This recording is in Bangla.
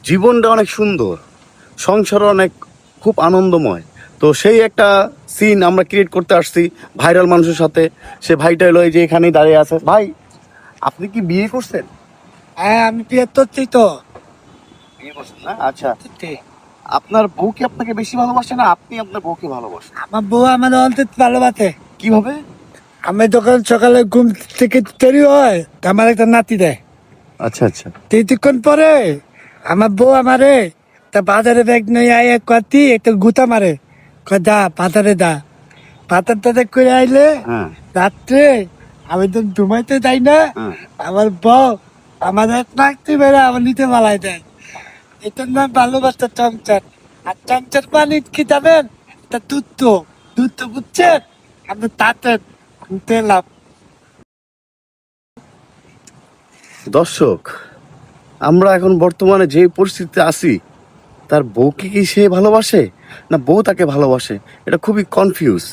জীবনটা অনেক সুন্দর, সংসার অনেক খুব আনন্দময়। তো সেই একটা সিন আমরা ক্রিয়েট করতে আসছি ভাইরাল মানুষের সাথে। সে ভাইটা এলো এই যে এখানেই দাঁড়িয়ে আছে। ভাই, আপনি কি বিয়ে করছেন? হ্যাঁ, আমি বিয়ে করছি তো। বিয়ে করছেন না? আচ্ছা, আপনার বউ কি আপনাকে বেশি ভালোবাসে না আপনি আপনার বউকে ভালোবাসেন? আমার বউ আমার অনেক ভালোবাসে। কিভাবে? আমি যখন সকালে ঘুম থেকে তৈরি হয় তা আমার একটা নাতি দেয়। আচ্ছা আচ্ছা। কিছুক্ষণ পরে আমার বউ আমারে তা বাজারে ব্যাগ নিয়ে আয় কাতি একটা গুতা মারে, কয় যা বাজারে যা। বাজার টাজার করে আইলে হ্যাঁ রাত্রে আমি তো ঘুমাইতে যাই না, হ্যাঁ। আমার বউ আমার এক নাকতে বেড়ে আমার নিতে পালাই দেয়। এটার নাম ভালোবাসা চমচার। আর চমচার মানে কি জানেন? এটা দুধ তো, দুধ তো বুঝছেন? আপনি তাতে তেলাম। দর্শক, আমরা এখন বর্তমানে যে পরিস্থিতিতে আছি, তার বউকে কি সে ভালোবাসে না বউ তাকে ভালোবাসে, এটা খুবই কনফিউজ।